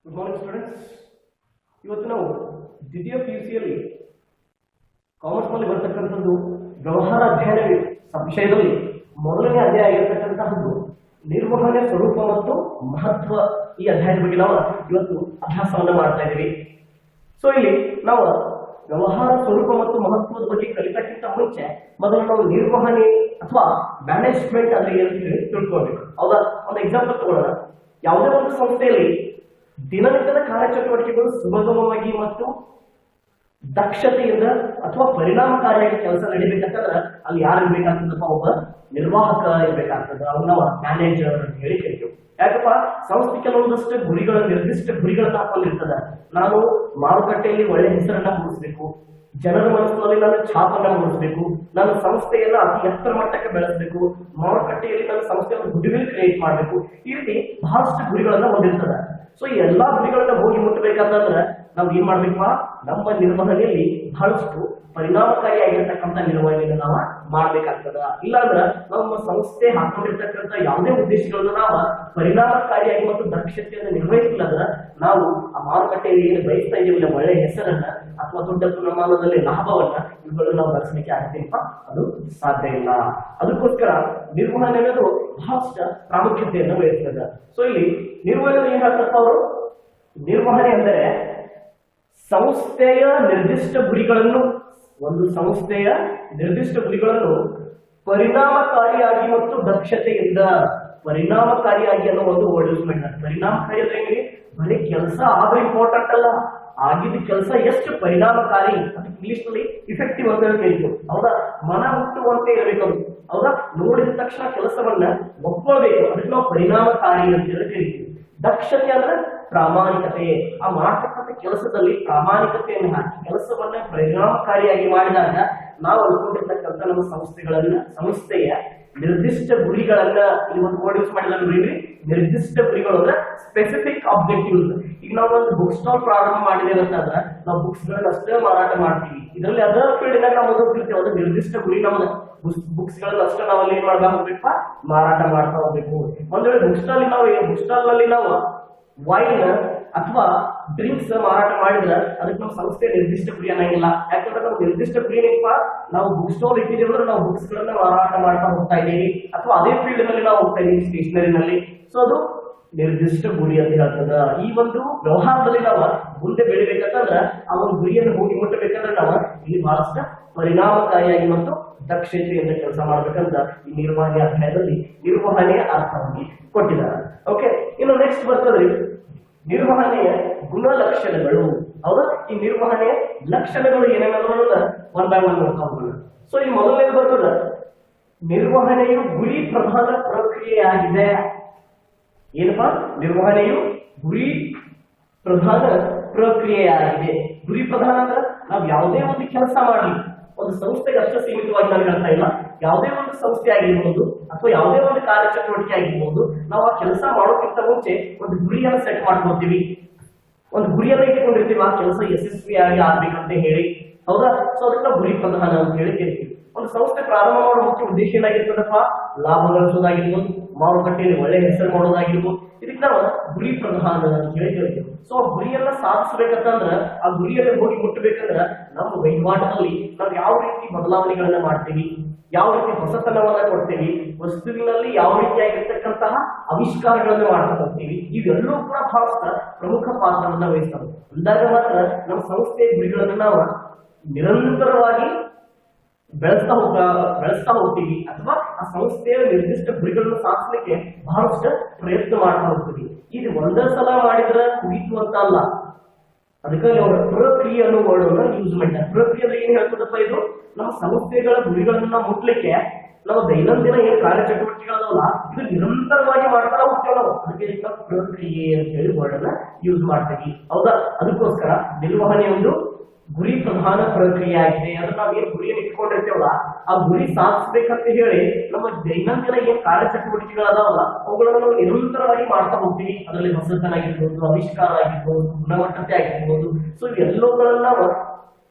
Good morning students. ಇವತ್ತು ನಾವು ದ್ವಿತೀಯ PUCಯಲ್ಲಿ ಕಾಮರ್ಸ್ನಲ್ಲಿ ಬರ್ತಕ್ಕಂಥದ್ದು ವ್ಯವಹಾರ ಅಧ್ಯಯನ ವಿಷಯದಲ್ಲಿ ಮೊದಲನೇ ಅಧ್ಯಾಯ ಆಗಿರತಕ್ಕಂತಹದ್ದು ನಿರ್ವಹಣೆ ಸ್ವರೂಪ ಮತ್ತು ಮಹತ್ವ. ಈ ಅಧ್ಯಾಯದ ಬಗ್ಗೆ ನಾವು ಇವತ್ತು ಅಭ್ಯಾಸವನ್ನು ಮಾಡ್ತಾ ಇದ್ದೀವಿ. ಸೊ ಇಲ್ಲಿ ನಾವು ವ್ಯವಹಾರ ಸ್ವರೂಪ ಮತ್ತು ಮಹತ್ವದ ಬಗ್ಗೆ ಕಲಿತಕ್ಕಿಂತ ಮುಂಚೆ ಮೊದಲು ನಾವು ನಿರ್ವಹಣೆ ಅಥವಾ ಮ್ಯಾನೇಜ್ಮೆಂಟ್ ಅಂದ್ರೆ ಏನು ತಿಳ್ಕೊಳ್ಬೇಕು. ಹೌದಾ? ಒಂದು ಎಕ್ಸಾಂಪಲ್ ತಗೊಳ್ಳೋಣ. ಯಾವುದೇ ಒಂದು ಸಂಸ್ಥೆಯಲ್ಲಿ ದಿನನಿತ್ಯದ ಕಾರ್ಯಚಟುವಟಿಕೆಗಳು ಸುಗಮವಾಗಿ ಮತ್ತು ದಕ್ಷತೆಯಿಂದ ಅಥವಾ ಪರಿಣಾಮಕಾರಿಯಾಗಿ ಕೆಲಸ ನಡಿಬೇಕಂತಂದ್ರೆ ಅಲ್ಲಿ ಯಾರು ಇರ್ಬೇಕಾಗ್ತದಪ್ಪ? ಒಬ್ಬ ನಿರ್ವಾಹಕ ಇರ್ಬೇಕಾಗ್ತದೆ. ಅವ್ರು ನಾವು ಮ್ಯಾನೇಜರ್ ಅಂತ ಹೇಳಿ ಕರಿತೀವಿ. ಯಾಕಪ್ಪ? ಸಂಸ್ಥೆ ಕೆಲವೊಂದಷ್ಟು ಗುರಿಗಳ ನಿರ್ದಿಷ್ಟ ಗುರಿಗಳನ್ನ ಹಾಕೊಂಡಿರ್ತದ. ನಾನು ಮಾರುಕಟ್ಟೆಯಲ್ಲಿ ಒಳ್ಳೆ ಹೆಸರನ್ನ ಮೂಡಿಸ್ಬೇಕು, ಜನರ ಮನಸ್ಸಿನಲ್ಲಿ ನಾನು ಛಾಪನ್ನ ಮೂಡಿಸ್ಬೇಕು, ನನ್ನ ಸಂಸ್ಥೆಯನ್ನ ಅತಿ ಎತ್ತರ ಮಟ್ಟಕ್ಕೆ ಬೆಳೆಸಬೇಕು, ಮಾರುಕಟ್ಟೆಯಲ್ಲಿ ನನ್ನ ಸಂಸ್ಥೆಯನ್ನು ಗುಡ್ವಿಲ್ ಕ್ರಿಯೇಟ್ ಮಾಡಬೇಕು. ಈ ರೀತಿ ಬಹಳಷ್ಟು ಗುರಿಗಳನ್ನ ಹೊಂದಿರ್ತದ. ಸೊ ಈ ಎಲ್ಲಾ ಗುರಿಗಳನ್ನ ಹೋಗಿ ಮುಟ್ಟಬೇಕಂತಂದ್ರೆ ನಾವು ಏನ್ ಮಾಡ್ಬೇಕಪ್ಪ? ನಮ್ಮ ನಿರ್ವಹಣೆಯಲ್ಲಿ ಬಹಳಷ್ಟು ಪರಿಣಾಮಕಾರಿಯಾಗಿರ್ತಕ್ಕಂಥ ನಿರ್ವಹಣೆಯನ್ನು ನಾವು ಮಾಡ್ಬೇಕಾಗ್ತದ. ಇಲ್ಲಾಂದ್ರ ನಮ್ಮ ಸಂಸ್ಥೆ ಹಾಕೊಂಡಿರ್ತಕ್ಕಂಥ ಯಾವುದೇ ಉದ್ದೇಶಗಳನ್ನ ನಾವು ಪರಿಣಾಮಕಾರಿಯಾಗಿ ಮತ್ತು ದಕ್ಷತೆಯನ್ನು ನಿರ್ವಹಿಸಿಲ್ಲ ಅಂದ್ರೆ ನಾವು ಆ ಮಾರುಕಟ್ಟೆಯಲ್ಲಿ ಏನು ಬಯಸ್ತಾ ಇದೀವಿಲ್ಲ ಒಳ್ಳೆ ಹೆಸರನ್ನ ಅಥವಾ ದೊಡ್ಡ ಪ್ರಮಾಣದಲ್ಲಿ ಲಾಭವನ್ನ ಇವುಗಳನ್ನು ನಾವು ಗಳಿಸಲಿಕ್ಕೆ ಆಗ್ತೀವಪ್ಪ? ಅದು ಸಾಧ್ಯ ಇಲ್ಲ. ಅದಕ್ಕೋಸ್ಕರ ನಿರ್ವಹಣೆ ಅನ್ನೋದು ಬಹಳಷ್ಟು ಪ್ರಾಮುಖ್ಯತೆಯನ್ನು ವಹಿಸ್ತದೆ. ಸೊ ಇಲ್ಲಿ ನಿರ್ವಹಣೆ ಏನ್ ಹೇಳ್ತಪ್ಪ ಅವರು? ನಿರ್ವಹಣೆ ಅಂದರೆ ಸಂಸ್ಥೆಯ ನಿರ್ದಿಷ್ಟ ಗುರಿಗಳನ್ನು, ಒಂದು ಸಂಸ್ಥೆಯ ನಿರ್ದಿಷ್ಟ ಗುರಿಗಳನ್ನು ಪರಿಣಾಮಕಾರಿಯಾಗಿ ಮತ್ತು ದಕ್ಷತೆಯಿಂದ, ಪರಿಣಾಮಕಾರಿಯಾಗಿ ಅನ್ನೋ ಒಂದು ವರ್ಡ್ ಯೂಸ್ ಮಾಡಿದ್ದಾರೆ. ಪರಿಣಾಮಕಾರಿ ಅಂದ್ರೆ ಏನಿದೆ? ಬರೀ ಕೆಲಸ ಆದ್ರೆ ಇಂಪಾರ್ಟೆಂಟ್ ಅಲ್ಲ, ಆಗಿದ್ದ ಕೆಲಸ ಎಷ್ಟು ಪರಿಣಾಮಕಾರಿ, ಅದಕ್ಕೆ ಇಂಗ್ಲಿಷ್ ನಲ್ಲಿ ಇಫೆಕ್ಟಿವ್ ಅಂತ ಹೇಳ್ತೀವಿ. ಹೌದಾ? ಮನ ಹುಟ್ಟುವಂತೆ ಇರಬೇಕು. ಹೌದಾ? ನೋಡಿದ ತಕ್ಷಣ ಕೆಲಸವನ್ನ ಒಪ್ಕೊಳ್ಬೇಕು. ಅದಕ್ಕೆ ನಾವು ಪರಿಣಾಮಕಾರಿ ಅಂತ ಹೇಳಿ ಕರಿತೀವಿ. ದಕ್ಷತೆ ಅಂದ್ರೆ ಪ್ರಾಮಾಣಿಕತೆ. ಆ ಮಾಡ್ತಕ್ಕಂಥ ಕೆಲಸದಲ್ಲಿ ಪ್ರಾಮಾಣಿಕತೆಯನ್ನು ಹಾಕಿ ಕೆಲಸವನ್ನ ಪರಿಣಾಮಕಾರಿಯಾಗಿ ಮಾಡಿದಾಗ ನಾವು ಅನ್ಕೊಂಡಿರ್ತಕ್ಕಂಥ ನಮ್ಮ ಸಂಸ್ಥೆಯ ನಿರ್ದಿಷ್ಟ ಗುರಿಗಳನ್ನ ಇಲ್ಲಿ ಒಂದು ವರ್ಡ್ ಯೂಸ್ ಮಾಡಿದ್ರೆ ನೋಡಿ, ನಿರ್ದಿಷ್ಟ ಗುರಿಗಳು ಅಂದ್ರೆ ಸ್ಪೆಸಿಫಿಕ್ ಆಬ್ಜೆಕ್ಟಿವ್ಸ್. ಈಗ ನಾವು ಒಂದು ಬುಕ್ ಸ್ಟಾಲ್ ಪ್ರಾರಂಭ ಮಾಡಿದೇವೆ ಅಂತಂದ್ರೆ ನಾವು ಬುಕ್ಸ್ ಗಳನ್ನ ಅಷ್ಟೇ ಮಾರಾಟ ಮಾಡ್ತೀವಿ. ಇದರಲ್ಲಿ ಅದರ್ ಫೀಲ್ಡ್ ನಾವು ಓದಿರ್ತೀವಿ. ಒಂದು ನಿರ್ದಿಷ್ಟ ಗುರಿ ನಮ್ದು ಬುಕ್ಸ್ ಗಳನ್ನ ಅಷ್ಟೇ ನಾವು ಅಲ್ಲಿ ಏನ್ ಮಾಡ್ತಾ ಹೋಗ್ಬೇಕಪ್ಪ? ಮಾರಾಟ ಮಾಡ್ತಾ ಹೋಗ್ಬೇಕು. ಒಂದ್ ವೇಳೆ ಬುಕ್ ಸ್ಟಾಲ್ ನಲ್ಲಿ ನಾವು ವೈನ್ ಅಥವಾ ಡ್ರಿಂಕ್ಸ್ ಮಾರಾಟ ಮಾಡಿದ್ರೆ ಅದಕ್ಕೆ ನಮ್ಮ ಸಂಸ್ಥೆ ನಿರ್ದಿಷ್ಟ ಗುರಿ ಅನ್ನಂಗಿಲ್ಲ. ಯಾಕಂದ್ರೆ ನಾವು ನಿರ್ದಿಷ್ಟ ಗುರಿ ಏನಪ್ಪ? ನಾವು ಬುಕ್ ಸ್ಟಾಲ್ ಇಟ್ಟಿದ್ದೀವಿ, ನಾವು ಬುಕ್ಸ್ ಗಳನ್ನ ಮಾರಾಟ ಮಾಡ್ತಾ ಹೋಗ್ತಾ ಇದ್ದೀವಿ, ಅಥವಾ ಅದೇ ಫೀಲ್ಡ್ ನಲ್ಲಿ ನಾವು ಹೋಗ್ತಾ ಇದೀವಿ, ಸ್ಟೇಷನರಿನಲ್ಲಿ. ಸೊ ಅದು ನಿರ್ದಿಷ್ಟ ಗುರಿ ಅಂತ ಹೇಳ್ತದ. ಈ ಒಂದು ವ್ಯವಹಾರದಲ್ಲಿ ನಾವು ಮುಂದೆ ಬೆಳಿಬೇಕಂತಂದ್ರೆ ಆ ಒಂದು ಗುರಿಯನ್ನು ಹೋಗಿ ಮುಟ್ಟಬೇಕಂದ್ರೆ ನಾವು ಇಲ್ಲಿ ಬಹಳಷ್ಟು ಪರಿಣಾಮಕಾರಿಯಾಗಿ ಮತ್ತು ದಕ್ಷತೆಯಿಂದ ಕೆಲಸ ಮಾಡ್ಬೇಕಂತ ಈ ನಿರ್ವಹಣೆ ಅಧ್ಯಾಯದಲ್ಲಿ ನಿರ್ವಹಣೆಯ ಅರ್ಥವಾಗಿ ಕೊಟ್ಟಿದ್ದಾರೆ. ಓಕೆ, ಇನ್ನು ನೆಕ್ಸ್ಟ್ ಬರ್ತದ್ರಿ ನಿರ್ವಹಣೆಯ ಗುಣಲಕ್ಷಣಗಳು. ಹೌದಾ? ಈ ನಿರ್ವಹಣೆಯ ಲಕ್ಷಣಗಳು ಏನೇನನ್ನ ಒನ್ ಬೈ ಒನ್ ನೋಡ್ತಾ ಹೋಗೋಣ. ಸೊ ಈ ಮೊದಲನೇದು ಬರ್ತದ, ನಿರ್ವಹಣೆಯು ಗುರಿ ಪ್ರಧಾನ ಪ್ರಕ್ರಿಯೆಯಾಗಿದೆ. ಏನಪ್ಪಾ? ನಿರ್ವಹಣೆಯು ಗುರಿ ಪ್ರಧಾನ ಪ್ರಕ್ರಿಯೆಯಾಗಿದೆ. ಗುರಿ ಪ್ರಧಾನ ಅಂದ್ರೆ ನಾವು ಯಾವುದೇ ಒಂದು ಕೆಲಸ ಮಾಡಲಿ, ಒಂದು ಸಂಸ್ಥೆಗೆ ಅಷ್ಟೇ ಸೀಮಿತವಾಗಿ ನಾನು ಹೇಳ್ತಾ ಇಲ್ಲ, ಯಾವುದೇ ಒಂದು ಸಂಸ್ಥೆ ಆಗಿರ್ಬೋದು ಅಥವಾ ಯಾವುದೇ ಒಂದು ಕಾರ್ಯಚಟುವಟಿಕೆ ಆಗಿರ್ಬೋದು, ನಾವು ಆ ಕೆಲಸ ಮಾಡೋಕ್ಕಿಂತ ಮುಂಚೆ ಒಂದು ಗುರಿಯನ್ನು ಸೆಟ್ ಮಾಡ್ಕೊಳ್ತೀವಿ, ಒಂದು ಗುರಿಯನ್ನು ಇಟ್ಕೊಂಡಿರ್ತೀವಿ. ಆ ಕೆಲಸ ಯಶಸ್ವಿಯಾಗಿ ಆಗ್ಬೇಕಂತ ಹೇಳಿ. ಹೌದಾ? ಸೊ ಅದಕ್ಕೆ ನಾವು ಗುರಿ ಪ್ರಧಾನ ಅಂತ ಹೇಳಿ ಕರಿತೀವಿ. ಒಂದು ಸಂಸ್ಥೆ ಪ್ರಾರಂಭ ಮಾಡೋ ಮುಖ್ಯ ಉದ್ದೇಶ ಏನಾಗಿರ್ತದಪ್ಪ? ಲಾಭ ಗಳಿಸೋದಾಗಿರ್ಬೋದು, ಮಾರುಕಟ್ಟೆಯಲ್ಲಿ ಒಳ್ಳೆ ಹೆಸರು ಮಾಡೋದಾಗಿರ್ಬೋದು. ಇದಕ್ಕೆ ನಾವು ಗುರಿ ಪ್ರಧಾನ ಅಂತ ಹೇಳಿ ಹೇಳ್ತೀವಿ. ಸೊ ಆ ಗುರಿಯನ್ನ ಸಾಧಿಸಬೇಕಂತಂದ್ರ, ಆ ಗುರಿಯನ್ನು ಹೋಗಿ ಮುಟ್ಟಬೇಕಂದ್ರ ನಮ್ಮ ವಹಿವಾಟಿನಲ್ಲಿ ನಾವು ಯಾವ ರೀತಿ ಬದಲಾವಣೆಗಳನ್ನ ಮಾಡ್ತೀವಿ, ಯಾವ ರೀತಿ ಹೊಸತನವನ್ನ ಕೊಡ್ತೀವಿ, ವಸ್ತುವಿನಲ್ಲಿ ಯಾವ ರೀತಿಯಾಗಿರ್ತಕ್ಕಂತಹ ಆವಿಷ್ಕಾರಗಳನ್ನ ಮಾಡ್ತಾ ಹೋಗ್ತೀವಿ, ಇವೆಲ್ಲವೂ ಕೂಡ ಬಹಳಷ್ಟು ಪ್ರಮುಖ ಪಾತ್ರವನ್ನ ವಹಿಸ್ತವೆ. ಅಂದಾಗ ಮಾತ್ರ ನಮ್ಮ ಸಂಸ್ಥೆಯ ಗುರಿಗಳನ್ನ ನಾವು ನಿರಂತರವಾಗಿ ಬೆಳೆಸ್ತಾ ಹೋಗ್ತೀವಿ, ಅಥವಾ ಆ ಸಂಸ್ಥೆಯ ನಿರ್ದಿಷ್ಟ ಗುರಿಗಳನ್ನು ಸಾಧಿಸಲಿಕ್ಕೆ ಬಹಳಷ್ಟು ಪ್ರಯತ್ನ ಮಾಡ್ತಾ ಹೋಗ್ತೀವಿ. ಇದು ಒಂದೇ ಸಲ ಮಾಡಿದ್ರೆ ಮುಗೀತು ಅಂತ ಅಲ್ಲ. ಅದಕ್ಕಾಗಿ ಅವರು ಪ್ರಕ್ರಿಯೆ ಅನ್ನೋ ವರ್ಡ್ ಅನ್ನ ಯೂಸ್ ಮಾಡಿದ್ದಾರೆ. ಪ್ರಕ್ರಿಯೆ ಏನ್ ಹೇಳ್ತದಪ್ಪ? ಇದು ನಮ್ಮ ಸಂಸ್ಥೆಗಳ ಗುರಿಗಳನ್ನ ಮುಟ್ಲಿಕ್ಕೆ ನಾವು ದೈನಂದಿನ ಏನ್ ಕಾರ್ಯಚಟುವಟಿಕೆಗಳಲ್ಲ, ಇದು ನಿರಂತರವಾಗಿ ಮಾಡ್ತಾ ಹೋಗ್ತೇವೆ ನಾವು. ಅದಕ್ಕೆ ಪ್ರಕ್ರಿಯೆ ಅಂತ ಹೇಳಿ ವರ್ಡ್ ಅನ್ನ ಯೂಸ್ ಮಾಡ್ತೀವಿ. ಹೌದಾ? ಅದಕ್ಕೋಸ್ಕರ ನಿರ್ವಹಣೆ ಒಂದು ಗುರಿ ಪ್ರಧಾನ ಪ್ರಕ್ರಿಯೆ ಆಗಿದೆ. ಅದನ್ನ ನಾವು ಏನ್ ಗುರಿಯನ್ನು ಇಟ್ಕೊಂಡಿರ್ತೇವಲ್ಲ, ಆ ಗುರಿ ಸಾಧಿಸ್ಬೇಕಂತ ಹೇಳಿ ನಮ್ಮ ದೈನಂದಿನ ಏನ್ ಕಾರ್ಯಚಟುವಟಿಕೆಗಳದಾವಲ್ಲ ಅವುಗಳನ್ನ ನಾವು ನಿರಂತರವಾಗಿ ಮಾಡ್ತಾ ಹೋಗ್ತೀವಿ. ಅದರಲ್ಲಿ ಹೊಸತನ ಆಗಿರ್ಬೋದು, ಆವಿಷ್ಕಾರ ಆಗಿರ್ಬೋದು, ಗುಣಮಟ್ಟತೆ ಆಗಿರ್ಬೋದು. ಸೊ ಇವೆಲ್ಲವುಗಳನ್ನ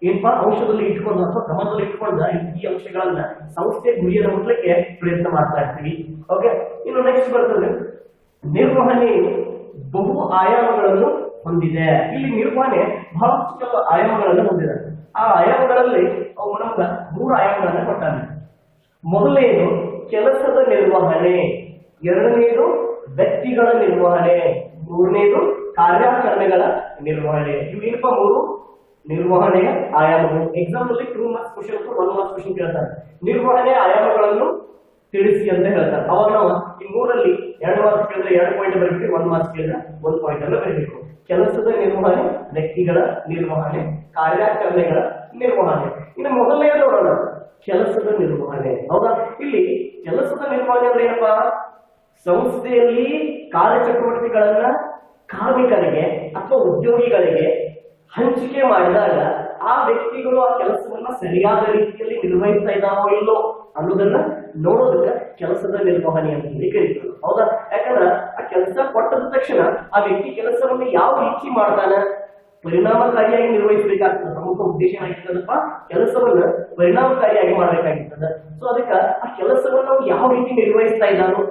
ಏನಪ್ಪಾ ಅಂಶದಲ್ಲಿ ಇಟ್ಕೊಂಡು ಅಥವಾ ಗಮನದಲ್ಲಿ ಇಟ್ಕೊಂಡ ಈ ಅಂಶಗಳನ್ನ ಸಂಸ್ಥೆ ಗುರಿಯನ್ನು ಮುಟ್ಲಿಕ್ಕೆ ಪ್ರಯತ್ನ ಮಾಡ್ತಾ ಇರ್ತೀವಿ. ಓಕೆ, ಇನ್ನು ನೆಕ್ಸ್ಟ್ ಬರ್ತದೆ ನಿರ್ವಹಣೆ ಬಹು ಆಯಾಮಗಳನ್ನು ಹೊಂದಿದೆ. ಇಲ್ಲಿ ನಿರ್ವಹಣೆ ಬಹಳಷ್ಟು ಕೆಲವು ಆಯಾಮಗಳನ್ನು ಹೊಂದಿದೆ. ಆ ಆಯಾಮಗಳಲ್ಲಿ ಅವು ನಮ್ಗೆ 3 ಆಯಾಮಗಳನ್ನ ಕೊಟ್ಟಾನೆ. ಮೊದಲನೇದು ಕೆಲಸದ ನಿರ್ವಹಣೆ, ಎರಡನೇದು ವ್ಯಕ್ತಿಗಳ ನಿರ್ವಹಣೆ, ಮೂರನೇದು ಕಾರ್ಯಾಚರಣೆಗಳ ನಿರ್ವಹಣೆ. ಇವೇನಪ್ಪ 3 ನಿರ್ವಹಣೆಯ ಆಯಾಮಗಳು. ಎಕ್ಸಾಮ್ ಅಲ್ಲಿ 2 ಮಾರ್ಕ್ಸ್ ಕ್ವಶನ್ ಅಥವಾ 1 ಮಾರ್ಕ್ಸ್ ಕ್ವಶನ್ ಕೇಳ್ತಾರೆ. ನಿರ್ವಹಣೆಯ ಆಯಾಮಗಳನ್ನು ತಿಳಿಸಿ ಅಂತ ಹೇಳ್ತಾರೆ. ಅವಾಗ ನಾವು ಈ 3ರಲ್ಲಿ 2 ಮಾರ್ಕ್ಸ್ ಕೇಳಿದ್ರೆ 2 ಪಾಯಿಂಟ್ ಬರಬೇಕು, 1 ಮಾರ್ಕ್ಸ್ ಕೇಳಿದ್ರೆ 1 ಪಾಯಿಂಟ್ ಅನ್ನು ಬರಬೇಕು. ಕೆಲಸದ ನಿರ್ವಹಣೆ, ವ್ಯಕ್ತಿಗಳ ನಿರ್ವಹಣೆ, ಕಾರ್ಯಾಚರಣೆಗಳ ನಿರ್ವಹಣೆ. ಇನ್ನು ಮೊದಲನೆಯ ನೋಡೋಣ, ಕೆಲಸದ ನಿರ್ವಹಣೆ. ಹೌದಾ? ಇಲ್ಲಿ ಕೆಲಸದ ನಿರ್ವಹಣೆ ಅಂದ್ರೆ ಏನಪ್ಪಾ, ಸಂಸ್ಥೆಯಲ್ಲಿ ಕಾರ್ಯಚಟುವಟಿಕೆಗಳನ್ನ ಕಾರ್ಮಿಕರಿಗೆ ಅಥವಾ ಉದ್ಯೋಗಿಗಳಿಗೆ ಹಂಚಿಕೆ ಮಾಡಿದಾಗ ಆ ವ್ಯಕ್ತಿಗಳು ಆ ಕೆಲಸವನ್ನ ಸರಿಯಾದ ರೀತಿಯಲ್ಲಿ ನಿರ್ವಹಿಸ್ತಾ ಇದ್ದಾರೋ ಇಲ್ಲೋ ಅನ್ನೋದನ್ನ ನೋಡೋದಕ್ಕೆ ಕೆಲಸದ ನಿರ್ವಹಣೆ ಅಂತ ಹೇಳಿ ಕರೀತಾರೆ. ಹೌದಾ? ಯಾಕಂದ್ರೆ ಆ ಕೆಲಸ ಕೊಟ್ಟದ ತಕ್ಷಣ ಆ ವ್ಯಕ್ತಿ ಕೆಲಸವನ್ನು ಯಾವ ರೀತಿ ಮಾಡ್ತಾನೆ, ಪರಿಣಾಮಕಾರಿಯಾಗಿ ನಿರ್ವಹಿಸಬೇಕಾಗ್ತದೆ. ಪ್ರಮುಖ ಉದ್ದೇಶ ಏನಾಗಿರ್ತದಪ್ಪ, ಕೆಲಸವನ್ನ ಪರಿಣಾಮಕಾರಿಯಾಗಿ ಮಾಡಬೇಕಾಗಿರ್ತದೆ. ಸೊ ಅದಕ್ಕೆ ಆ ಕೆಲಸವನ್ನು ನಾವು ಯಾವ ರೀತಿ ನಿರ್ವಹಿಸ್ತಾ ಇದ್ದಾನೋ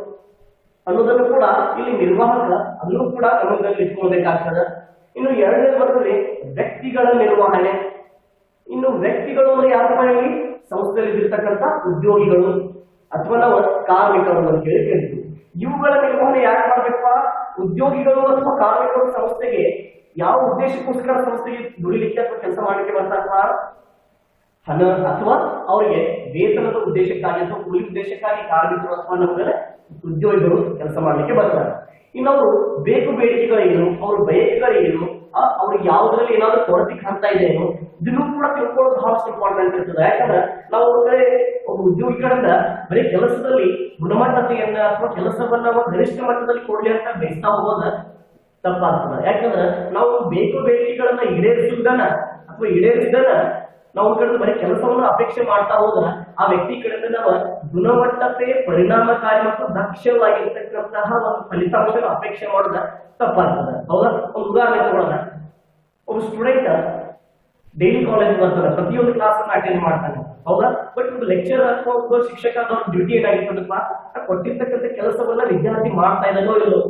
ಅನ್ನೋದನ್ನು ಕೂಡ ಇಲ್ಲಿ ನಿರ್ವಾಹಕ ಅದನ್ನು ಕೂಡ ಗಮನದಲ್ಲಿ ಇಟ್ಕೊಳ್ಬೇಕಾಗ್ತದೆ. ಇನ್ನು ಎರಡನೇ ಬರ್ತದೆ ವ್ಯಕ್ತಿಗಳ ನಿರ್ವಹಣೆ. ಇನ್ನು ವ್ಯಕ್ತಿಗಳು ಅಂದ್ರೆ ಯಾರಪ್ಪ, ಇಲ್ಲಿ ಸಂಸ್ಥೆಯಲ್ಲಿ ಇರ್ತಕ್ಕಂಥ ಉದ್ಯೋಗಿಗಳು ಅಥವಾ ನಾವು ಕಾರ್ಮಿಕರು ಅಂತ ಹೇಳಿ ಕೇಳ್ತೀವಿ. ಇವುಗಳ ನಿರ್ವಹಣೆ ಯಾಕೆ ಮಾಡ್ಬೇಕಪ್ಪ, ಉದ್ಯೋಗಿಗಳು ಅಥವಾ ಕಾರ್ಮಿಕರು ಸಂಸ್ಥೆಗೆ ಯಾವ ಉದ್ದೇಶಕ್ಕೋಸ್ಕರ ಸಂಸ್ಥೆಗೆ ದುಡಿಲಿಕ್ಕೆ ಅಥವಾ ಕೆಲಸ ಮಾಡಲಿಕ್ಕೆ ಬರ್ತಾರಪ್ಪ, ಹಣ ಅಥವಾ ಅವರಿಗೆ ವೇತನದ ಉದ್ದೇಶಕ್ಕಾಗಿ ಅಥವಾ ಕೂಲಿ ಉದ್ದೇಶಕ್ಕಾಗಿ ಕಾರ್ಮಿಕರು ಅಥವಾ ನಮ್ಮಲ್ಲಿ ಉದ್ಯೋಗಿಗಳು ಕೆಲಸ ಮಾಡಲಿಕ್ಕೆ ಬರ್ತಾರೆ. ಇನ್ನು ಅವರು ಬೇಕು ಬೇಡಿಕೆಗಳೇನು, ಅವ್ರ ಬಯಕೆಗಳೇನು, ಅವ್ರಿಗೆ ಯಾವುದ್ರಲ್ಲಿ ಏನಾದ್ರು ಕೊರತೆ ಕಾಣ್ತಾ ಇದೆಯೇನು, ಇದನ್ನು ಕೂಡ ತಿಳ್ಕೊಳ್ಳೋದು ಬಹಳಷ್ಟು ಇಂಪಾರ್ಟೆಂಟ್ ಇರ್ತದೆ. ಯಾಕಂದ್ರೆ ನಾವು ಒಬ್ಬ ಉದ್ಯೋಗಿಗಳಿಂದ ಬರೀ ಕೆಲಸದಲ್ಲಿ ಗುಣಮಟ್ಟತೆಯನ್ನ ಅಥವಾ ಕೆಲಸವನ್ನ ಗರಿಷ್ಠ ಮಟ್ಟದಲ್ಲಿ ಕೊಡ್ಲಿ ಅಂತ ಬಯಸ್ತಾ ಹೋಗೋದ ತಪ್ಪಾಗ್ತದೆ. ಯಾಕಂದ್ರೆ ನಾವು ಬೇಕು ಬೇಡಿಕೆಗಳನ್ನ ಈಡೇರಿಸುವುದನ್ನ ಅಥವಾ ಈಡೇರಿಸಿದನ್ನ ನಾವು ಕಡೆ ಬರೀ ಕೆಲಸವನ್ನು ಅಪೇಕ್ಷೆ ಮಾಡ್ತಾ ಹೋದ್ರೆ ಆ ವ್ಯಕ್ತಿ ಕಡೆಯಿಂದ ನಾವು ಗುಣಮಟ್ಟತೆ, ಪರಿಣಾಮಕಾರಿ ಮತ್ತು ದಕ್ಷವಾಗಿರ್ತಕ್ಕಂತಹ ಒಂದು ಫಲಿತಾಂಶ ಅಪೇಕ್ಷೆ ಮಾಡೋದ ತಪ್ಪಾಗ್ತದೆ. ಹೌದಾ? ಒಂದು ಉದಾಹರಣೆ ತಗೊಳ್ಳೋಣ. ಒಬ್ಬ ಸ್ಟೂಡೆಂಟ್ ಡೈಲಿ ಕಾಲೇಜ್ ಬರ್ತಾನೆ, ಪ್ರತಿಯೊಂದು ಕ್ಲಾಸ್ ಅನ್ನ ಅಟೆಂಡ್ ಮಾಡ್ತಾನೆ. ಹೌದಾ? ಬಟ್ ಒಂದು ಲೆಕ್ಚರ್ ಅಥವಾ ಒಬ್ಬ ಶಿಕ್ಷಕ ಡ್ಯೂಟಿ ಏನಾಗಿರ್ತದಪ್ಪ, ಕೊಟ್ಟಿರ್ತಕ್ಕಂಥ ಕೆಲಸವನ್ನ ವಿದ್ಯಾರ್ಥಿ ಮಾಡ್ತಾ ಇದ್ದಾನೋ ಇಲ್ಲೋ,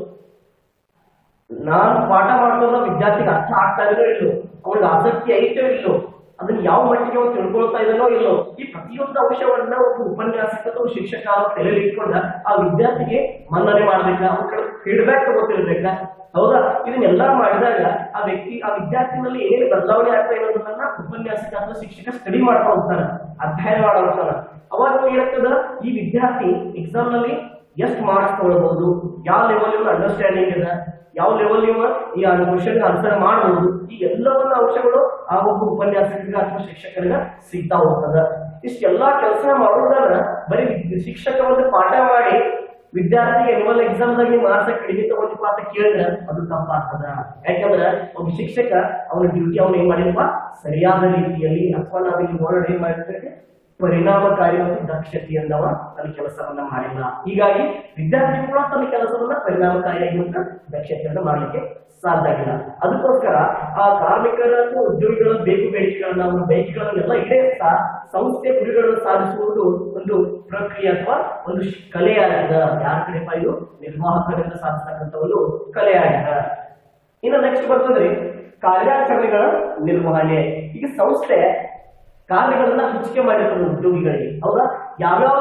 ನಾನು ಪಾಠ ಮಾಡ್ತಾರೋ ವಿದ್ಯಾರ್ಥಿಗೆ ಅರ್ಥ ಆಗ್ತಾ ಇದೋ ಇಲ್ಲೋ, ಅವನಿಗೆ ಆಸಕ್ತಿ ಐತೋ ಇಲ್ಲೋ, ಅದನ್ನ ಯಾವ ಮಟ್ಟಿಗೆ ಅವ್ರು ತಿಳ್ಕೊಳ್ತಾ ಇದನೋ ಇಲ್ಲೋ, ಈ ಪ್ರತಿಯೊಂದು ಅಂಶವನ್ನ ಒಬ್ಬ ಉಪನ್ಯಾಸಕ ಅಥವಾ ಶಿಕ್ಷಕ ತಲೆಯಲ್ಲಿ ಇಟ್ಕೊಂಡ ಆ ವಿದ್ಯಾರ್ಥಿಗೆ ಮನ್ನಣೆ ಮಾಡ್ಬೇಕ, ಅವ್ರ ಕಡೆ ಫೀಡ್ಬ್ಯಾಕ್ ತಗೋತಿರ್ಬೇಕ. ಹೌದಾ? ಇದನ್ನೆಲ್ಲಾ ಮಾಡಿದಾಗ ಆ ವಿದ್ಯಾರ್ಥಿನಲ್ಲಿ ಏನೇನು ಬದಲಾವಣೆ ಆಗ್ತಾ ಇರೋದನ್ನ ಉಪನ್ಯಾಸಕ ಅಥವಾ ಶಿಕ್ಷಕ ಸ್ಟಡಿ ಮಾಡ್ತಾ ಹೋಗ್ತಾನೆ, ಅಧ್ಯಯನ ಮಾಡ ಹೋಗ್ತಾನೆ. ಅವಾಗ ಏನಾಗ್ತದ, ಈ ವಿದ್ಯಾರ್ಥಿ ಎಕ್ಸಾಮ್ ನಲ್ಲಿ ಎಷ್ಟು ಮಾರ್ಕ್ಸ್ ತಗೊಳ್ಬಹುದು, ಯಾವ ಲೆವೆಲ್ ಇವನ ಅಂಡರ್ಸ್ಟ್ಯಾಂಡಿಂಗ್ ಇದೆ, ಯಾವ ಲೆವೆಲ್ ಇವ ಈ ಕ್ವಶನ್ ಆನ್ಸರ್ ಮಾಡಬಹುದು, ಈ ಎಲ್ಲವನ್ನ ಅಂಶಗಳು ಆ ಒಬ್ಬ ಉಪನ್ಯಾಸಕರಿಗೆ ಅಥವಾ ಶಿಕ್ಷಕರಿಗೆ ಸಿಗ್ತಾ ಹೋಗ್ತದ. ಇಷ್ಟೆಲ್ಲಾ ಕೆಲಸ ಮಾಡೋದನ್ನ ಬರೀ ಶಿಕ್ಷಕ ಒಂದು ಪಾಠ ಮಾಡಿ ವಿದ್ಯಾರ್ಥಿ ಎನ್ಯುವಲ್ ಎಕ್ಸಾಮ್ ದಾಗ ಮಾರ್ಕ್ಸ್ ಕಡಿಮೆ ತಗೊಂಡಿಪ್ಪ ಅಂತ ಕೇಳಿದ್ರೆ ಅದು ತಪ್ಪಾಗ್ತದ. ಯಾಕಂದ್ರೆ ಒಬ್ಬ ಶಿಕ್ಷಕ ಅವನ ಡ್ಯೂಟಿ ಅವನು ಏನ್ ಮಾಡಿಲ್ಪ, ಸರಿಯಾದ ರೀತಿಯಲ್ಲಿ ಅಥವಾ ನಾವಿಲ್ಲಿ ವರ್ಡ್ ಏನ್ ಮಾಡಿರ್ತೇವೆ, ಪರಿಣಾಮಕಾರಿ ಮತ್ತು ದಕ್ಷತೆಯಿಂದ ತನ್ನ ಕೆಲಸವನ್ನ ಮಾಡಿಲ್ಲ. ಹೀಗಾಗಿ ವಿದ್ಯಾರ್ಥಿ ಕೂಡ ತನ್ನ ಕೆಲಸವನ್ನ ಪರಿಣಾಮಕಾರಿಯಾಗಿ ಮತ್ತು ದಕ್ಷತೆಯಿಂದ ಮಾಡಲಿಕ್ಕೆ ಸಾಧ್ಯ ಆಗಿಲ್ಲ. ಅದಕ್ಕೋಸ್ಕರ ಆ ಕಾರ್ಮಿಕರ ಅಥವಾ ಉದ್ಯೋಗಿಗಳ ಬೇಕು ಬೇಡಿಕೆಗಳನ್ನ ಅವರ ಬಯಕೆಗಳನ್ನೆಲ್ಲ ಈಡೇರಿಸ್ತಾ ಸಂಸ್ಥೆ ಗುರಿಗಳನ್ನು ಸಾಧಿಸುವುದು ಒಂದು ಪ್ರಕ್ರಿಯೆ ಅಥವಾ ಒಂದು ಕಲೆಯಾಗಿದೆ. ಯಾರ ಕಡೆ ಇದು ನಿರ್ವಾಹಕರಿಂದ ಸಾಧಿಸ್ತಕ್ಕಂಥ ಒಂದು ಕಲೆಯಾಗಿದೆ. ಇನ್ನು ನೆಕ್ಸ್ಟ್ ಬರ್ತದ್ರೆ ಕಾರ್ಯಾಚರಣೆಗಳ ನಿರ್ವಹಣೆ. ಈಗ ಸಂಸ್ಥೆ ಕಾರ್ಯಗಳನ್ನ ಹಂಚಿಕೆ ಮಾಡಿರ್ತದೆ ಉದ್ಯೋಗಿಗಳಿಗೆ. ಹೌದಾ? ಯಾವ್ಯಾವ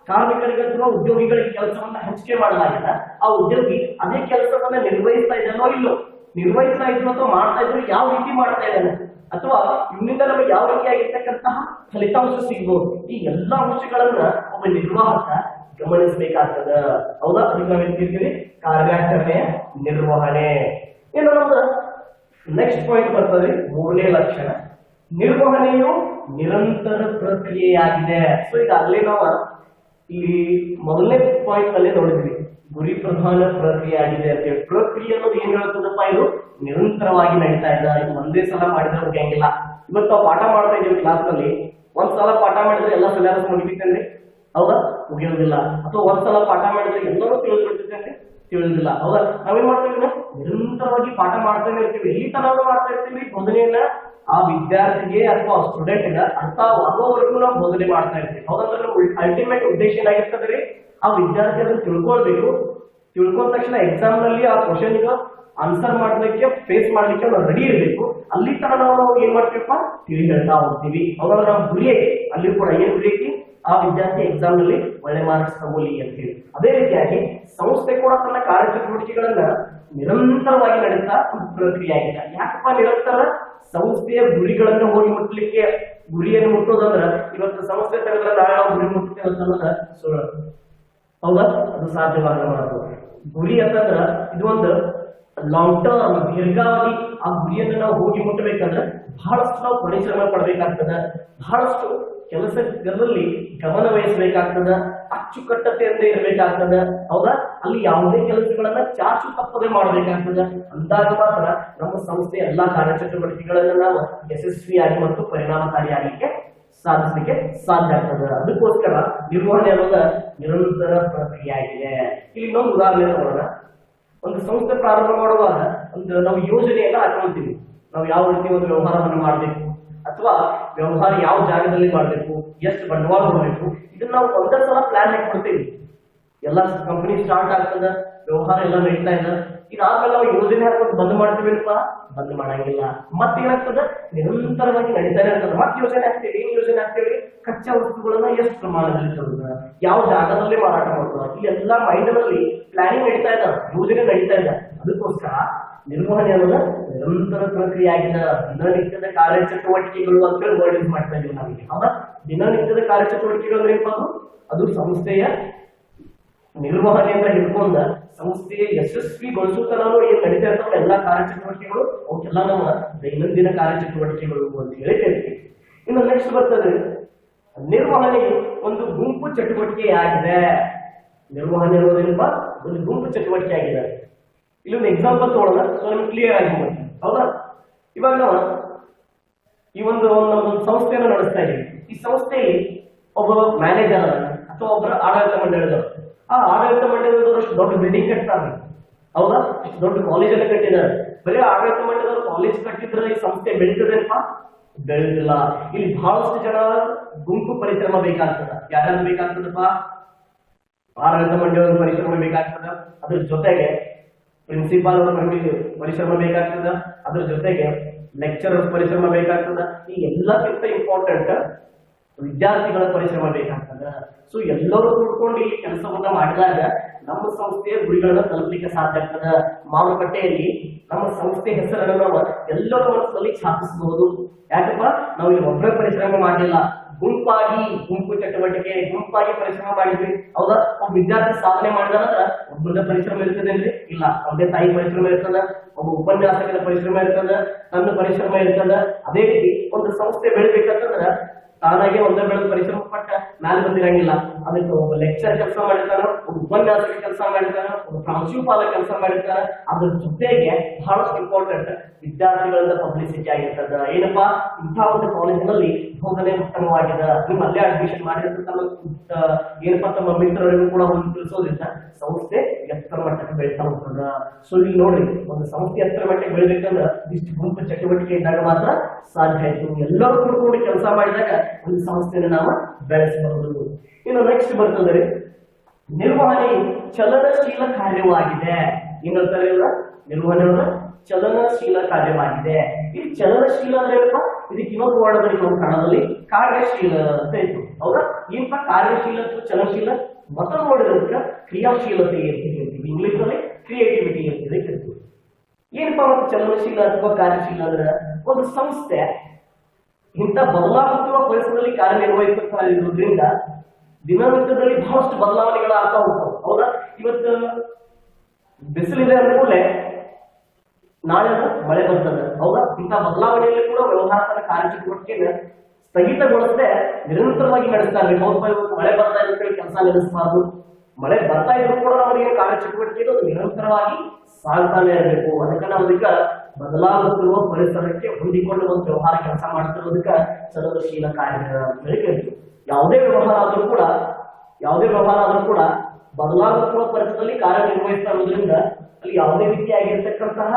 ಕಾರ್ಮಿಕರಿಗೆ ಅಥವಾ ಉದ್ಯೋಗಿಗಳಿಗೆ ಕೆಲಸವನ್ನ ಹಂಚಿಕೆ ಮಾಡಲಾಗಿದೆ, ಆ ಉದ್ಯೋಗಿ ಅದೇ ಕೆಲಸವನ್ನ ನಿರ್ವಹಿಸ್ತಾ ಇದ್ದಾನೋ ಇಲ್ಲೋ, ನಿರ್ವಹಿಸ್ತಾ ಇದ್ರು ಅಥವಾ ಮಾಡ್ತಾ ಇದ್ರು ಯಾವ ರೀತಿ ಮಾಡ್ತಾ ಇದ್ದಾನೆ, ಅಥವಾ ಇವನಿಂದ ನಮಗೆ ಯಾವ ರೀತಿಯಾಗಿರ್ತಕ್ಕಂತಹ ಫಲಿತಾಂಶ ಸಿಗ್ಬೋದು, ಈ ಎಲ್ಲಾ ಅಂಶಗಳನ್ನ ಒಬ್ಬ ನಿರ್ವಾಹಕ ಗಮನಿಸಬೇಕಾಗ್ತದ. ಹೌದಾ? ಅದಕ್ಕೆ ನಾವೇನ್ ಕೇಳ್ತೀವಿ, ಕಾರ್ಯಾಚರಣೆಯ ನಿರ್ವಹಣೆ. ಏನು ನಮ್ದು ನೆಕ್ಸ್ಟ್ ಪಾಯಿಂಟ್ ಬರ್ತದೆ, 3ನೇ ಲಕ್ಷಣ, ನಿರ್ವಹಣೆಯು ನಿರಂತರ ಪ್ರಕ್ರಿಯೆಯಾಗಿದೆ. ಸೊ ಈಗಾಗಲೇ ನಾವು ಇಲ್ಲಿ ಮೊದಲನೇ ಪಾಯಿಂಟ್ ನಲ್ಲಿ ನೋಡಿದ್ವಿ, ಗುರಿ ಪ್ರಧಾನ ಪ್ರಕ್ರಿಯೆ ಆಗಿದೆ ಅಂತ ಹೇಳಿ. ಪ್ರಕ್ರಿಯೆ ಅನ್ನೋದು ಏನ್ ಹೇಳ್ತದಪ್ಪ, ಇದು ನಿರಂತರವಾಗಿ ನಡೀತಾ ಇದೆ. ಇದು ಒಂದೇ ಸಲ ಮಾಡಿದ್ರೆ ಮುಗಿಯಂಗಿಲ್ಲ. ಇವತ್ತು ನಾವು ಪಾಠ ಮಾಡ್ತಾ ಇದೀವಿ ಕ್ಲಾಸ್ ನಲ್ಲಿ, ಒಂದ್ಸಲ ಪಾಠ ಮಾಡಿದ್ರೆ ಎಲ್ಲ ಸಿಲೆಬಸ್ ಮುಗಿತೇನ್ರಿ? ಹೌದಾ? ಮುಗಿಯೋದಿಲ್ಲ. ಅಥವಾ ಒಂದ್ಸಲ ಪಾಠ ಮಾಡಿದ್ರೆ ಎಲ್ಲರೂ ತಿಳಿದ್ಬಿಡ್ತೇನ್ರಿ? ತಿಳಿದಿಲ್ಲ. ಹೌದಾ? ನಾವೇನ್ ಮಾಡ್ತೀವಿ, ನಿರಂತರವಾಗಿ ಪಾಠ ಮಾಡ್ತಾನೆ ಇರ್ತೀವಿ. ಎಲ್ಲಿ ತನಕ ಮಾಡ್ತಾ ಇರ್ತೀವಿ, ಬೋಧನೆಯನ್ನ ಆ ವಿದ್ಯಾರ್ಥಿಗೆ ಅಥವಾ ಸ್ಟೂಡೆಂಟ್ಗೆ ಅರ್ಥವಾಗುವವರೆಗೂ ನಾವು ಬೋಧನೆ ಮಾಡ್ತಾ ಇರ್ತೀವಿ. ಹೌದಂದ್ರೆ ಅಲ್ಟಿಮೇಟ್ ಉದ್ದೇಶ ಏನಾಗಿರ್ತದ್ರಿ, ಆ ವಿದ್ಯಾರ್ಥಿ ಅದನ್ನು ತಿಳ್ಕೊಳ್ಬೇಕು, ತಿಳ್ಕೊಂಡ ತಕ್ಷಣ ಎಕ್ಸಾಮ್ ನಲ್ಲಿ ಆ ಕ್ವಶನ್ ಆನ್ಸರ್ ಮಾಡ್ಲಿಕ್ಕೆ ಫೇಸ್ ಮಾಡ್ಲಿಕ್ಕೆ ನಾವು ರೆಡಿ ಇರಬೇಕು. ಅಲ್ಲಿ ತರ ನಾವು ಏನ್ ಮಾಡ್ತೀವಪ್ಪ ತಿಳಿ ಹೇಳ್ತಾ ಹೋಗ್ತೀವಿ. ಅವಾಗ ನಮ್ಮ ಗುರಿ ಐತಿ, ಅಲ್ಲಿ ಕೂಡ ಏನ್ ಗುರಿ ಐತಿ, ಆ ವಿದ್ಯಾರ್ಥಿ ಎಕ್ಸಾಮ್ ನಲ್ಲಿ ಒಳ್ಳೆ ಮಾರ್ಕ್ಸ್ ತಗೋಲಿ ಅಂತ ಹೇಳಿ. ಅದೇ ರೀತಿಯಾಗಿ ಸಂಸ್ಥೆ ಕೂಡ ತನ್ನ ಕಾರ್ಯಚಟುವಟಿಕೆಗಳನ್ನ ನಿರಂತರವಾಗಿ ನಡೆಸ್ತಾ ಪ್ರಕ್ರಿಯೆ ಆಗಿದೆ. ಯಾಕಪ್ಪ ನಿರಂತರ? ಸಂಸ್ಥೆಯ ಗುರಿಗಳನ್ನು ಹೋಗಿ ಮುಟ್ಲಿಕ್ಕೆ, ಗುರಿಯನ್ನು ಮುಟ್ಟೋದಂದ್ರ ಇವತ್ತು ಸಂಸ್ಥೆ ತೆಗೆದ್ರೆ ನಾಳೆ ನಾವು ಗುರಿ ಮುಟ್ಟುತ್ತೇವೆ ಅಂತಂದ್ರ ಸುಳ್ಳು. ಹೌದಾ? ಅದು ಸಾಧ್ಯವಾಗಬಾರದು. ಗುರಿ ಅಂತಂದ್ರ ಇದು ಒಂದು ಲಾಂಗ್ ಟರ್ಮ್, ದೀರ್ಘಾವಧಿ. ಆ ಗುರಿಯನ್ನು ನಾವು ಹೋಗಿ ಮುಟ್ಟಬೇಕಂದ್ರೆ ಬಹಳಷ್ಟು ನಾವು ಪರಿಶ್ರಮ ಪಡಬೇಕಾಗ್ತದ, ಬಹಳಷ್ಟು ಕೆಲಸಗಳಲ್ಲಿ ಗಮನ ವಹಿಸಬೇಕಾಗ್ತದ, ಅಚ್ಚುಕಟ್ಟತೆಯಿಂದ ಇರಬೇಕಾಗ್ತದ. ಹೌದಾ? ಅಲ್ಲಿ ಯಾವುದೇ ಕೆಲಸಗಳನ್ನ ಚಾಚು ತಪ್ಪದೆ ಮಾಡಬೇಕಾಗ್ತದ. ಅಂದಾಗ ಮಾತ್ರ ನಮ್ಮ ಸಂಸ್ಥೆಯ ಎಲ್ಲಾ ಕಾರ್ಯಚಟುವಟಿಕೆಗಳನ್ನ ನಾವು ಯಶಸ್ವಿಯಾಗಿ ಮತ್ತು ಪರಿಣಾಮಕಾರಿಯಾಗಲಿಕ್ಕೆ ಸಾಧಿಸಲಿಕ್ಕೆ ಸಾಧ್ಯ ಆಗ್ತದೆ. ಅದಕ್ಕೋಸ್ಕರ ನಿರ್ವಹಣೆ ಅನ್ನೋದ ನಿರಂತರ ಪ್ರಕ್ರಿಯೆ ಆಗಿದೆ. ಇಲ್ಲಿ ಇನ್ನೊಂದು ಉದಾಹರಣೆ ನೋಡೋಣ. ಒಂದು ಸಂಸ್ಥೆ ಪ್ರಾರಂಭ ಮಾಡುವಾಗ ಒಂದು ನಾವು ಯೋಜನೆಯನ್ನ ಹಾಕೊಳ್ತೀವಿ. ನಾವು ಯಾವ ರೀತಿ ಒಂದು ವ್ಯವಹಾರವನ್ನು ಮಾಡಬೇಕು, ಅಥವಾ ವ್ಯವಹಾರ ಯಾವ ಜಾಗದಲ್ಲಿ ಮಾಡಬೇಕು, ಎಷ್ಟು ಬಂಡವಾಳ ಮಾಡಬೇಕು, ಇದನ್ನ ನಾವು ಒಂದೇ ಸಲ ಪ್ಲಾನ್ ಹಾಕೊಳ್ತೀವಿ. ಎಲ್ಲ ಕಂಪನಿ ಸ್ಟಾರ್ಟ್ ಆಗ್ತದ, ವ್ಯವಹಾರ ಎಲ್ಲ ನಡೀತಾ ಇದೆ. ಇದಾದ್ಮೇಲೆ ನಾವು ಯೋಜನೆ ಹಾಕೊಂಡು ಬಂದ್ ಮಾಡ್ತೀವಿಲ್ಪ, ಬಂದ್ ಮಾಡಂಗಿಲ್ಲ. ಮತ್ತೇನಾಗ್ತದ, ನಿರಂತರವಾಗಿ ನಡೀತಾನೆ ಇರ್ತದೆ. ಮತ್ತೆ ಯೋಜನೆ ಹಾಕ್ತೀವಿ. ಏನ್ ಯೋಜನೆ ಹಾಕ್ತೀವಿ? ಕಚ್ಚಾ ವಸ್ತುಗಳನ್ನ ಎಷ್ಟು ಪ್ರಮಾಣದಲ್ಲಿ ತರುದ, ಯಾವ ಜಾಗದಲ್ಲಿ ಮಾರಾಟ ಮಾಡುದ, ಈ ಎಲ್ಲಾ ಮೈಂಡ್ ನಲ್ಲಿ ಪ್ಲಾನಿಂಗ್ ನಡೀತಾ ಇದೆ, ಯೋಜನೆ ನಡೀತಾ ಇದೆ. ಅದಕ್ಕೋಸ್ಕರ ನಿರ್ವಹಣೆ ಅನ್ನೋದು ನಿರಂತರ ಪ್ರಕ್ರಿಯೆ ಆಗಿದೆ. ದಿನನಿತ್ಯದ ಕಾರ್ಯಚಟುವಟಿಕೆಗಳು ಅಂತ ಹೇಳಿ ವರ್ಡ್ ಯೂಸ್ ಮಾಡ್ತಾ ಇದೀವಿ ನಾವೀಗ. ಹೌದಾ? ದಿನನಿತ್ಯದ ಕಾರ್ಯಚಟುವಟಿಕೆಗಳು ಏನಪ್ಪಾ? ಅದು ಸಂಸ್ಥೆಯ ನಿರ್ವಹಣೆಯಿಂದ ಹಿಡ್ಕೊಂಡ ಸಂಸ್ಥೆಯ ಯಶಸ್ವಿಗೊಳಿಸುತ್ತ ಏನ್ ನಡೀತಾ ಇರ್ತಾವ ಎಲ್ಲಾ ಕಾರ್ಯಚಟುವಟಿಕೆಗಳು, ಅವಕ್ಕೆಲ್ಲ ನಮ್ಮ ದೈನಂದಿನ ಕಾರ್ಯಚಟುವಟಿಕೆಗಳು ಅಂತ ಹೇಳಿ ಹೇಳ್ತೀವಿ. ಇನ್ನು ನೆಕ್ಸ್ಟ್ ಬರ್ತದೆ, ನಿರ್ವಹಣೆ ಒಂದು ಗುಂಪು ಚಟುವಟಿಕೆ ಆಗಿದೆ. ನಿರ್ವಹಣೆ ಅನ್ನೋದೇನಪ್ಪ? ಒಂದು ಗುಂಪು ಚಟುವಟಿಕೆ ಆಗಿದೆ. ಇಲ್ಲೊಂದು ಎಕ್ಸಾಂಪಲ್ ತಗೊಳ್ಳೋಣ, ಸೊ ನಿಮ್ಗೆ ಕ್ಲಿಯರ್ ಆಗಿ. ಹೌದಾ? ಇವಾಗ ನಾವು ಈ ಒಂದು ಸಂಸ್ಥೆಯನ್ನು ನಡೆಸ್ತಾ ಇದೀವಿ. ಈ ಸಂಸ್ಥೆಯಲ್ಲಿ ಒಬ್ಬ ಮ್ಯಾನೇಜರ್ ಅಥವಾ ಒಬ್ಬರ ಆಡಳಿತ ಮಂಡಳಿದವರು. ಆ ಆಡಳಿತ ಮಂಡಳಿದವರು ಅಷ್ಟು ದೊಡ್ಡ ಬಿಲ್ಡಿಂಗ್ ಕಟ್ತಾರೆ. ಹೌದಾ? ಇಷ್ಟು ದೊಡ್ಡ ಕಾಲೇಜ್ ಎಲ್ಲ ಕಟ್ಟಿದ್ದಾರೆ. ಬರೀ ಆಡಳಿತ ಮಂಡಳಿದವರು ಕಾಲೇಜ್ ಕಟ್ಟಿದ್ರೆ ಈ ಸಂಸ್ಥೆ ಬೆಳೀತದೇನಪ್ಪ? ಬೆಳೆದಿಲ್ಲ. ಇಲ್ಲಿ ಬಹಳಷ್ಟು ಜನ ಗುಂಪು ಪರಿಶ್ರಮ ಬೇಕಾಗ್ತದ. ಯಾರ್ಯಾರು ಬೇಕಾಗ್ತದಪ್ಪ? ಆಡಳಿತ ಮಂಡಳಿಯವರು ಪರಿಶ್ರಮ ಬೇಕಾಗ್ತದ. ಅದ್ರ ಜೊತೆಗೆ ಪ್ರಿನ್ಸಿಪಾಲ್ ಅವರ ಪರಿಶ್ರಮ ಬೇಕಾಗ್ತದ. ಅದ್ರ ಜೊತೆಗೆ ಲೆಕ್ಚರರ್ ಪರಿಶ್ರಮ ಬೇಕಾಗ್ತದ. ಈ ಎಲ್ಲಕ್ಕಿಂತ ಇಂಪಾರ್ಟೆಂಟ್ ವಿದ್ಯಾರ್ಥಿಗಳ ಪರಿಶ್ರಮ ಬೇಕಾಗ್ತದ. ಸೊ ಎಲ್ಲರೂ ಕೂಡ್ಕೊಂಡು ಈ ಕೆಲಸವನ್ನ ಮಾಡಿದಾಗ ನಮ್ಮ ಸಂಸ್ಥೆಯ ಗುರಿಗಳನ್ನ ತಲುಪಲಿಕ್ಕೆ ಸಾಧ್ಯ ಆಗ್ತದ. ಮಾರುಕಟ್ಟೆಯಲ್ಲಿ ನಮ್ಮ ಸಂಸ್ಥೆ ಹೆಸರನ್ನು ನಾವು ಎಲ್ಲರೂ ಒಂದ್ಸಲಿ ಛಾಪಿಸಬಹುದು. ಯಾಕಪ್ಪ? ನಾವು ಇಲ್ಲಿ ಒಬ್ಬರೇ ಪರಿಶ್ರಮ ಮಾಡಿಲ್ಲ, ಗುಂಪಾಗಿ, ಗುಂಪು ಚಟುವಟಿಕೆ, ಗುಂಪಾಗಿ ಪರಿಶ್ರಮ ಮಾಡಿದ್ವಿ. ಹೌದಾ? ಒಬ್ಬ ವಿದ್ಯಾರ್ಥಿ ಸಾಧನೆ ಮಾಡಿದಾರಂದ್ರ ಒಬ್ಬರದ ಪರಿಶ್ರಮ ಇರ್ತದೇನ್ರಿ? ಇಲ್ಲ. ತಂದೆ ತಾಯಿ ಪರಿಶ್ರಮ ಇರ್ತದ, ಒಬ್ಬ ಉಪನ್ಯಾಸಕರ ಪರಿಶ್ರಮ ಇರ್ತದ, ನನ್ನ ಪರಿಶ್ರಮ ಇರ್ತದ. ಅದೇ ರೀತಿ ಒಂದು ಸಂಸ್ಥೆ ಬೆಳಿಬೇಕಂತಂದ್ರ ತಾನಾಗೆ ಒಂದೇ ಬೆಳೆದ ಪರಿಶ್ರಮ ಪಟ್ಟ ಮ್ಯಾಲೆ ಬಂದಿರಂಗಿಲ್ಲ. ಅದಕ್ಕೆ ಒಬ್ಬ ಲೆಕ್ಚರ್ ಕೆಲಸ ಮಾಡಿರ್ತಾನ, ಒಬ್ಬ ಉಪನ್ಯಾಸಕ ಕೆಲಸ ಮಾಡಿರ್ತಾನ, ಒಬ್ಬ ಪ್ರಾಂಶುಪಾಲ ಕೆಲಸ ಮಾಡಿರ್ತಾನ. ಅದ್ರ ಜೊತೆಗೆ ಬಹಳಷ್ಟು ಇಂಪಾರ್ಟೆಂಟ್ ವಿದ್ಯಾರ್ಥಿಗಳಿಂದ ಪಬ್ಲಿಸಿಟಿ ಆಗಿರ್ತದ. ಏನಪ್ಪಾ? ಇಂಥ ಒಂದು ಕಾಲೇಜಿನಲ್ಲಿ ಬೋಧನೆ ಉತ್ತಮವಾಗಿದೆ, ನೀವು ಅಲ್ಲೇ ಅಡ್ಮಿಷನ್ ಮಾಡಿದ್ರೆ ಏನಪ್ಪಾ ತಮ್ಮ ಮಿತ್ರರಿಗೂ ಕೂಡ ಒಂದು ತಿಳಿಸೋದ್ರಿಂದ ಸಂಸ್ಥೆ ಎತ್ತರ ಮಟ್ಟಕ್ಕೆ ಬೆಳೀತಾ ಹೋಗ್ತದ. ಸೊ ಇಲ್ಲಿ ನೋಡ್ರಿ, ಒಂದು ಸಂಸ್ಥೆ ಎತ್ತರ ಮಟ್ಟಕ್ಕೆ ಬೆಳಿಬೇಕಂದ್ರೆ ಇಷ್ಟು ಗುಂಪು ಚಟುವಟಿಕೆ ಇದ್ದಾಗ ಮಾತ್ರ ಸಾಧ್ಯ ಆಯ್ತು. ಎಲ್ಲರೂ ಕೂಡಿ ಕೆಲಸ ಮಾಡಿದಾಗ ಒಂದು ಸಂಸ್ಥೆಯನ್ನು ನಾವು ಬೆಳೆಸಬಹುದು. ಇನ್ನು ನೆಕ್ಸ್ಟ್ ಬರ್ತದೆ, ನಿರ್ವಹಣೆ ಚಲನಶೀಲ ಕಾರ್ಯವಾಗಿದೆ. ಏನ್ ಹೇಳ್ತಾರೆ ಇವ್ರ? ನಿರ್ವಹಣೆ ಚಲನಶೀಲ ಕಾರ್ಯವಾಗಿದೆ. ಈ ಚಲನಶೀಲ ಅಂದ್ರೆ ಏನಪ್ಪ? ಇದಕ್ಕೆ ಇನ್ನೊಂದು ವರ್ಡ್ ಅಂದ್ರೆ ನಮ್ಮ ಕನ್ನಡದಲ್ಲಿ ಕಾರ್ಯಶೀಲ ಅಂತ ಇತ್ತು. ಹೌದಾ? ಏನಪ್ಪ ಕಾರ್ಯಶೀಲ ಅಥವಾ ಚಲನಶೀಲ? ಮತ ನೋಡಿದ್ರೆ ಕ್ರಿಯಾಶೀಲತೆ ಅಂತ ಹೇಳ್ತೀವಿ. ಇಂಗ್ಲಿಷ್ ನಲ್ಲಿ ಕ್ರಿಯೇಟಿವಿಟಿ ಅಂತ ಹೇಳ್ತೀವಿ. ಏನಪ್ಪಾ ಒಂದು ಚಲನಶೀಲ ಅಥವಾ ಕಾರ್ಯಶೀಲ ಅಂದ್ರೆ ಒಂದು ಸಂಸ್ಥೆ ಇಂಥ ಬದಲಾಗುತ್ತಿರುವ ಪರಿಸರದಲ್ಲಿ ಕಾರ್ಯನಿರ್ವಹಿಸುತ್ತಾ ಇರುವುದರಿಂದ ದಿನನಿತ್ಯದಲ್ಲಿ ಬಹಳಷ್ಟು ಬದಲಾವಣೆಗಳು ಆಗ್ತಾ ಹೋಗ್ತಾವೆ. ಹೌದಾ? ಇವತ್ತು ಬಿಸಿಲಿದೆ ಅಂದ್ಕೂಡಲೇ ನಾಳೆ ಮಳೆ ಬರ್ತದೆ. ಹೌದಾ? ಇಂಥ ಬದಲಾವಣೆಯಲ್ಲಿ ಕೂಡ ವ್ಯವಹಾರದ ಕಾರ್ಯಚಟುವಟಿಕೆನ ಸ್ಥಗಿತಗೊಳಿಸದೆ ನಿರಂತರವಾಗಿ ನಡೆಸ್ತಾರೆ. ಹೌದಾ? ಇವತ್ತು ಮಳೆ ಬರ್ತಾ ಇದೆ ಕೆಲಸ ನಿಲ್ಲಿಸಬಾರ್ದು. ಮಳೆ ಬರ್ತಾ ಇದ್ರು ಕೂಡ ನಮಗೆ ಕಾರ್ಯಚಟುವಟಿಕೆ ನಿರಂತರವಾಗಿ ಸಾಗ್ತಾನೆ ಇರಬೇಕು. ಅದಕ್ಕೆ ನಾವು ಇದಕ್ಕೆ ಬದಲಾಗುತ್ತಿರುವ ಪರಿಸರಕ್ಕೆ ಹೊಂದಿಕೊಂಡು ಒಂದು ವ್ಯವಹಾರ ಕೆಲಸ ಮಾಡ್ತಿರೋದಕ್ಕೆ ಚಲನಶೀಲ ಕಾರ್ಯ ಅಂತ ಹೇಳಿ ಹೇಳ್ತೀವಿ. ಯಾವುದೇ ವ್ಯವಹಾರ ಆದ್ರೂ ಕೂಡ ಬದಲಾಗುತ್ತಿರುವ ಪರಿಸರದಲ್ಲಿ ಕಾರ್ಯನಿರ್ವಹಿಸ್ತಾ ಇರೋದ್ರಿಂದ ಅಲ್ಲಿ ಯಾವುದೇ ರೀತಿಯಾಗಿರ್ತಕ್ಕಂತಹ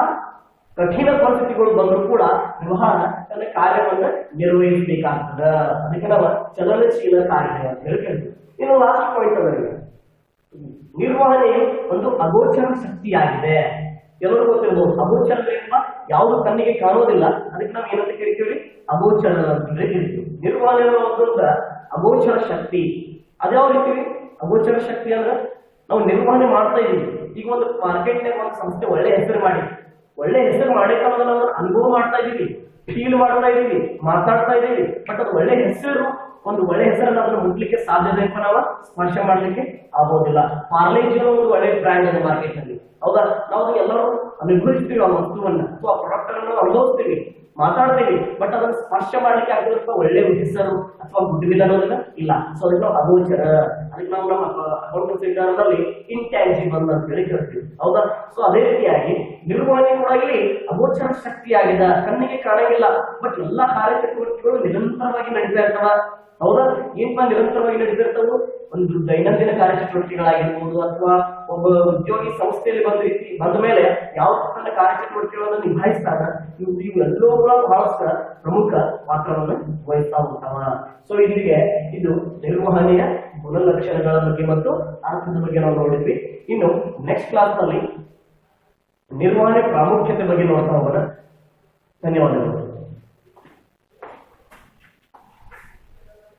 ಕಠಿಣ ಪರಿಸ್ಥಿತಿಗಳು ಬಂದರೂ ಕೂಡ ವ್ಯವಹಾರ ತನ್ನ ಕಾರ್ಯವನ್ನ ನಿರ್ವಹಿಸಬೇಕಾಗ್ತದ. ಅದಕ್ಕೆ ನಾವು ಚಲನಶೀಲ ಕಾರ್ಯ ಅಂತ ಹೇಳಿ ಹೇಳ್ತೀವಿ. ಇನ್ನು ಲಾಸ್ಟ್ ಪಾಯಿಂಟ್ ಅದರಲ್ಲಿ ನಿರ್ವಹಣೆಯು ಒಂದು ಅಗೋಚರ ಶಕ್ತಿಯಾಗಿದೆ. ಎಲ್ಲರೂ ಗೊತ್ತಿರಬಹುದು ಅಗೋಚರ ಏನಪ್ಪ, ಯಾವುದು ಕಣ್ಣಿಗೆ ಕಾಣೋದಿಲ್ಲ, ಅದಕ್ಕೆ ನಾವು ಏನಂತ ಕರಿತೀವಿ, ಅಗೋಚರ ಅಂತ ಕರಿತೀವಿ. ನಿರ್ವಹಣೆ ಒಂದು ಅಗೋಚರ ಶಕ್ತಿ. ಅದ್ಯಾವ ರೀತಿ ಅಗೋಚರ ಶಕ್ತಿ ಅಂದ್ರೆ ನಾವು ನಿರ್ವಹಣೆ ಮಾಡ್ತಾ ಇದೀವಿ. ಈಗ ಒಂದು ಮಾರ್ಕೆಟ್ನಾಗ ಒಂದು ಸಂಸ್ಥೆ ಒಳ್ಳೆ ಹೆಸರು ಮಾಡಿಕೊಂಡು ನಾವು ಅನುಭವ ಮಾಡ್ತಾ ಇದೀವಿ, ಫೀಲ್ ಮಾಡ್ತಾ ಇದೀವಿ, ಮಾತಾಡ್ತಾ ಇದೀವಿ. ಬಟ್ ಅದು ಒಳ್ಳೆ ಹೆಸರು, ಒಂದು ಒಳ್ಳೆ ಹೆಸರನ್ನ ಅದನ್ನ ಮುಟ್ಲಿಕ್ಕೆ ಸಾಧ್ಯತೆ ನಾವು ಸ್ಪರ್ಶ ಮಾಡ್ಲಿಕ್ಕೆ ಆಗೋದಿಲ್ಲ. ಪಾರ್ಲೇಜಿ ಒಂದು ಒಳ್ಳೆ ಬ್ರ್ಯಾಂಡ್ ಇದೆ ಮಾರ್ಕೆಟ್ ನಲ್ಲಿ, ಹೌದಾ? ನಾವು ಎಲ್ಲರೂ ಅನುಭವಿಸ್ತೀವಿ ಆ ವಸ್ತುವನ್ನ ಅಥವಾ ಆ ಪ್ರಾಡಕ್ಟ್ ಅನ್ನು ಅನುಭವಿಸ್ತೀವಿ, ಮಾತಾಡ್ತೀವಿ. ಬಟ್ ಅದನ್ನ ಸ್ಪರ್ಶ ಮಾಡ್ಲಿಕ್ಕೆ ಆಗೋದಕ್ಕೆ ಒಳ್ಳೆ ಹೆಸರು ಅಥವಾ ಗುಡ್ ವಿಲ್ ಅನ್ನೋದಿಲ್ಲ ಇಲ್ಲ. ಸೊ ಅದಕ್ಕೆ ನಾವು ಅಗೋಚರ, ಅದಕ್ಕೆ ನಾವು ನಮ್ಮ ಅಕೌಂಟೆನ್ಸಿ ವಿಧಾನದಲ್ಲಿ ಇಂಟ್ಯಾಂಜಿಬಲ್ ಅಂತ ಹೇಳಿ ಕರಿತೀವಿ, ಹೌದಾ? ಸೊ ಅದೇ ರೀತಿಯಾಗಿ ನಿರ್ವಹಣೆ ಕೂಡ ಇಲ್ಲಿ ಅಗೋಚರ ಶಕ್ತಿಯಾಗಿದೆ, ಕಣ್ಣಿಗೆ ಕಾಣಂಗಿಲ್ಲ. ಬಟ್ ಎಲ್ಲಾ ಕಾರ್ಯಚಟುವಟಿಕೆಗಳು ನಿರಂತರವಾಗಿ ನಡೀತಾ ಇರ್ತಾವ, ಹೌದಾ? ಏನಪ್ಪಾ ನಿರಂತರವಾಗಿ ನಡೀತಿರ್ತಾವು? ಒಂದು ದೈನಂದಿನ ಕಾರ್ಯಚಟುವಟಿಕೆಗಳಾಗಿರ್ಬೋದು, ಅಥವಾ ಒಬ್ಬ ಉದ್ಯೋಗಿ ಸಂಸ್ಥೆಯಲ್ಲಿ ಬಂದ ಮೇಲೆ ಯಾವ ತನ್ನ ಕಾರ್ಯಚಟುವಟಿಕೆಗಳನ್ನು ನಿಭಾಯಿಸ್ತಾರ, ಇವೆಲ್ಲವೂ ಕೂಡ ಬಹಳಷ್ಟು ಪ್ರಮುಖ ಪಾತ್ರವನ್ನು ವಹಿಸ್ತಾ ಹೋಗ್ತಾವ. ಸೊ ಇಲ್ಲಿಗೆ ಇದು ನಿರ್ವಹಣೆಯ ಗುಣಲಕ್ಷಣಗಳ ಬಗ್ಗೆ ಮತ್ತು ಅರ್ಥದ ಬಗ್ಗೆ ನಾವು ನೋಡಿದ್ವಿ. ಇನ್ನು ನೆಕ್ಸ್ಟ್ ಕ್ಲಾಸ್ ನಲ್ಲಿ ನಿರ್ವಹಣೆ ಪ್ರಾಮುಖ್ಯತೆ ಬಗ್ಗೆ ನೋಡ್ತಾ ಹೋಗೋಣ. ಧನ್ಯವಾದಗಳು.